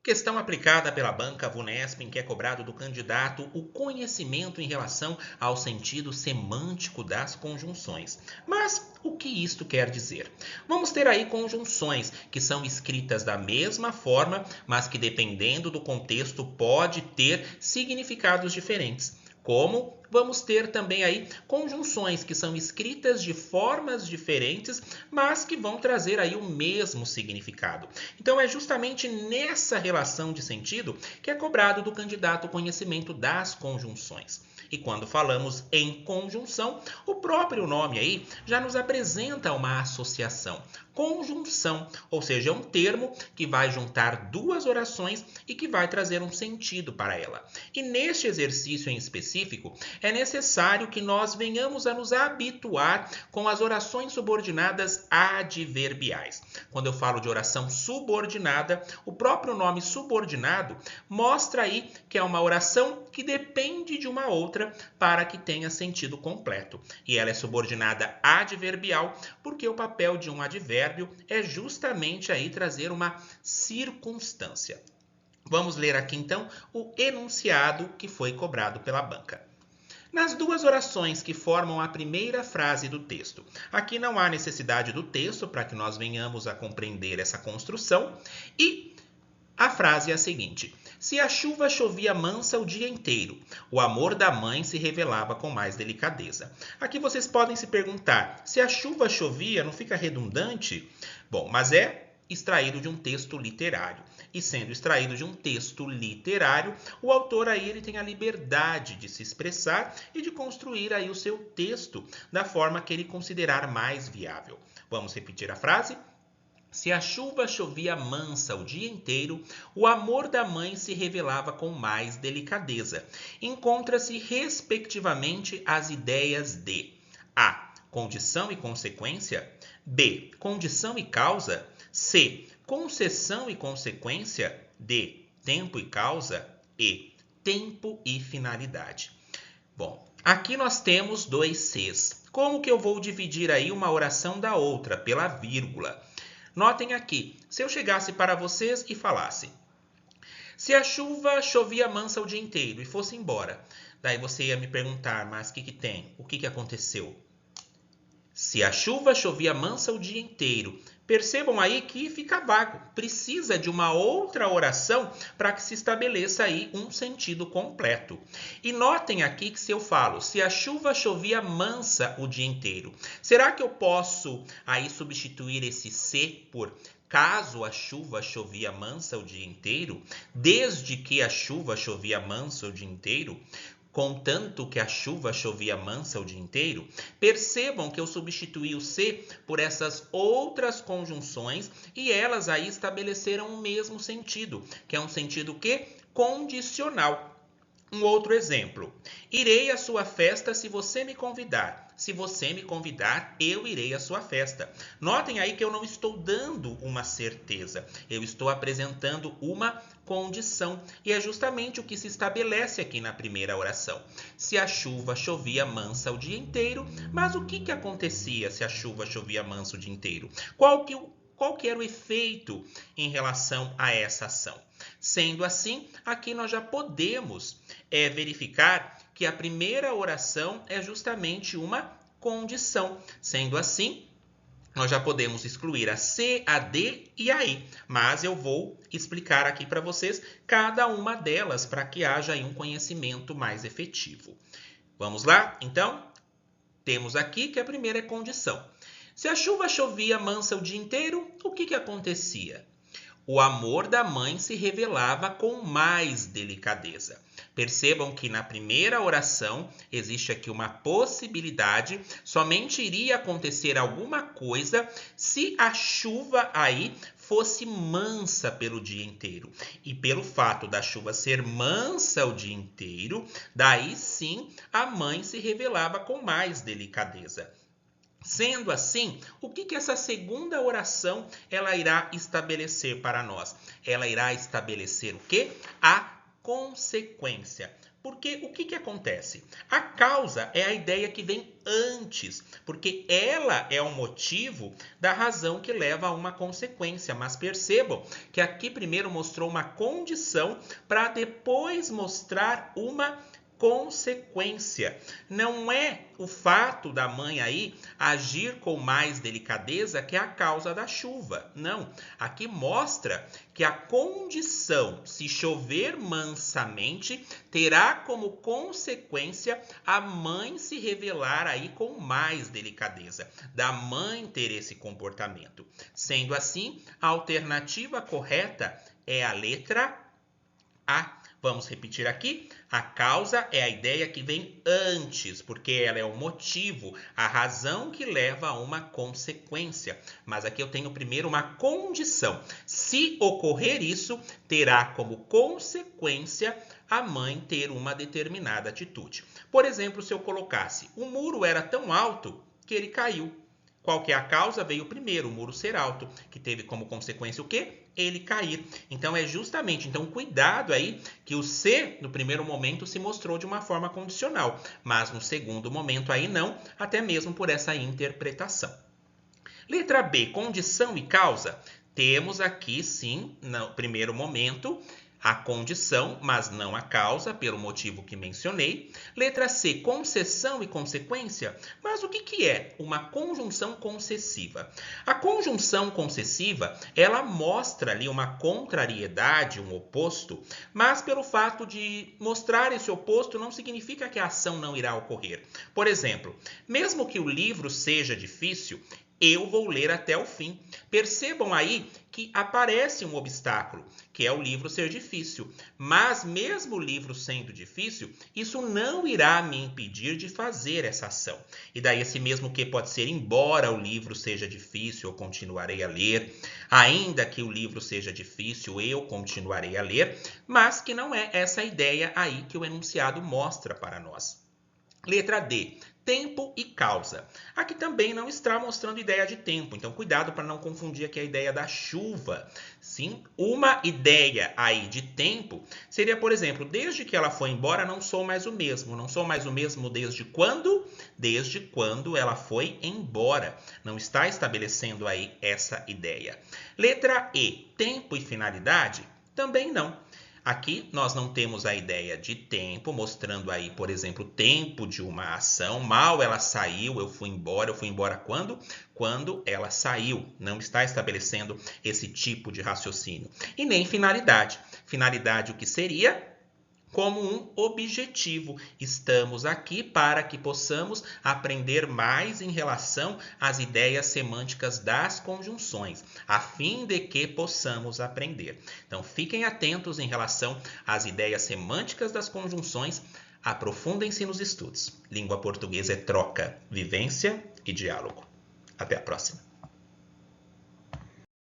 Questão aplicada pela banca VUNESP em que é cobrado do candidato o conhecimento em relação ao sentido semântico das conjunções. Mas o que isto quer dizer? Vamos ter aí conjunções que são escritas da mesma forma, mas que dependendo do contexto pode ter significados diferentes. Como vamos ter também aí conjunções que são escritas de formas diferentes, mas que vão trazer aí o mesmo significado. Então é justamente nessa relação de sentido que é cobrado do candidato o conhecimento das conjunções. E quando falamos em conjunção, o próprio nome aí já nos apresenta uma associação. Conjunção, ou seja, é um termo que vai juntar duas orações e que vai trazer um sentido para ela. E neste exercício em específico, é necessário que nós venhamos a nos habituar com as orações subordinadas adverbiais. Quando eu falo de oração subordinada, o próprio nome subordinado mostra aí que é uma oração que depende de uma outra para que tenha sentido completo. E ela é subordinada adverbial porque o papel de um advérbio é justamente aí trazer uma circunstância. Vamos ler aqui então o enunciado que foi cobrado pela banca. Nas duas orações que formam a primeira frase do texto. Aqui não há necessidade do texto para que nós venhamos a compreender essa construção. E a frase é a seguinte: se a chuva chovia mansa o dia inteiro, o amor da mãe se revelava com mais delicadeza. Aqui vocês podem se perguntar, se a chuva chovia, não fica redundante? Bom, mas é extraído de um texto literário. E sendo extraído de um texto literário, o autor aí ele tem a liberdade de se expressar e de construir aí o seu texto da forma que ele considerar mais viável. Vamos repetir a frase? Se a chuva chovia mansa o dia inteiro, o amor da mãe se revelava com mais delicadeza. Encontra-se, respectivamente, as ideias de A. Condição e consequência. B. Condição e causa. C. Concessão e consequência. D. Tempo e causa. E. Tempo e finalidade. Bom, aqui nós temos dois Cs. Como que eu vou dividir aí uma oração da outra? Pela vírgula. Notem aqui, se eu chegasse para vocês e falasse: se a chuva chovia mansa o dia inteiro e fosse embora, daí você ia me perguntar, mas o que tem? O que aconteceu? Se a chuva chovia mansa o dia inteiro. Percebam aí que fica vago. Precisa de uma outra oração para que se estabeleça aí um sentido completo. E notem aqui que se eu falo, se a chuva chovia mansa o dia inteiro, será que eu posso aí substituir esse se por caso a chuva chovia mansa o dia inteiro? Desde que a chuva chovia mansa o dia inteiro? Contanto que a chuva chovia mansa o dia inteiro? Percebam que eu substituí o se por essas outras conjunções e elas aí estabeleceram o mesmo sentido, que é um sentido que? Condicional. Um outro exemplo. Irei à sua festa se você me convidar. Se você me convidar, eu irei à sua festa. Notem aí que eu não estou dando uma certeza. Eu estou apresentando uma condição. E é justamente o que se estabelece aqui na primeira oração. Se a chuva chovia mansa o dia inteiro, mas o que acontecia se a chuva chovia mansa o dia inteiro? Qual que era o efeito em relação a essa ação? Sendo assim, aqui nós já podemos verificar que a primeira oração é justamente uma condição. Sendo assim, nós já podemos excluir a C, a D e a I. Mas eu vou explicar aqui para vocês cada uma delas para que haja aí um conhecimento mais efetivo. Vamos lá? Então, temos aqui que a primeira é condição. Se a chuva chovia mansa o dia inteiro, o que acontecia? O amor da mãe se revelava com mais delicadeza. Percebam que na primeira oração existe aqui uma possibilidade, somente iria acontecer alguma coisa se a chuva aí fosse mansa pelo dia inteiro. E pelo fato da chuva ser mansa o dia inteiro, daí sim a mãe se revelava com mais delicadeza. Sendo assim, o que essa segunda oração ela irá estabelecer para nós? Ela irá estabelecer o quê? A consequência. Porque o que acontece? A causa é a ideia que vem antes, porque ela é o motivo da razão que leva a uma consequência. Mas percebam que aqui primeiro mostrou uma condição para depois mostrar uma consequência. Não é o fato da mãe aí agir com mais delicadeza que é a causa da chuva. Não. Aqui mostra que a condição, se chover mansamente, terá como consequência a mãe se revelar aí com mais delicadeza, da mãe ter esse comportamento. Sendo assim, a alternativa correta é a letra A. Vamos repetir aqui. A causa é a ideia que vem antes, porque ela é o motivo, a razão que leva a uma consequência. Mas aqui eu tenho primeiro uma condição. Se ocorrer isso, terá como consequência a mãe ter uma determinada atitude. Por exemplo, se eu colocasse, o muro era tão alto que ele caiu. Qual que é a causa? Veio primeiro, o muro ser alto, que teve como consequência o quê? Ele cair. Então, é justamente, cuidado aí que o se, no primeiro momento, se mostrou de uma forma condicional, mas no segundo momento aí não, até mesmo por essa interpretação. Letra B, condição e causa. Temos aqui, sim, no primeiro momento, a condição, mas não a causa, pelo motivo que mencionei. Letra C, concessão e consequência. Mas o que é uma conjunção concessiva? A conjunção concessiva, ela mostra ali uma contrariedade, um oposto, mas pelo fato de mostrar esse oposto não significa que a ação não irá ocorrer. Por exemplo, mesmo que o livro seja difícil, eu vou ler até o fim. Percebam aí que aparece um obstáculo, que é o livro ser difícil. Mas mesmo o livro sendo difícil, isso não irá me impedir de fazer essa ação. E daí esse mesmo que pode ser, embora o livro seja difícil, eu continuarei a ler. Ainda que o livro seja difícil, eu continuarei a ler. Mas que não é essa ideia aí que o enunciado mostra para nós. Letra D, tempo e causa. Aqui também não está mostrando ideia de tempo, então cuidado para não confundir aqui a ideia da chuva. Sim, uma ideia aí de tempo seria, por exemplo, desde que ela foi embora não sou mais o mesmo. Não sou mais o mesmo desde quando? Desde quando ela foi embora. Não está estabelecendo aí essa ideia. Letra E, tempo e finalidade? Também não. Aqui nós não temos a ideia de tempo, mostrando aí, por exemplo, o tempo de uma ação. Mal ela saiu, eu fui embora quando? Quando ela saiu. Não está estabelecendo esse tipo de raciocínio. E nem finalidade. Finalidade o que seria? Como um objetivo. Estamos aqui para que possamos aprender mais em relação às ideias semânticas das conjunções, a fim de que possamos aprender. Então, fiquem atentos em relação às ideias semânticas das conjunções, aprofundem-se nos estudos. Língua portuguesa é troca, vivência e diálogo. Até a próxima.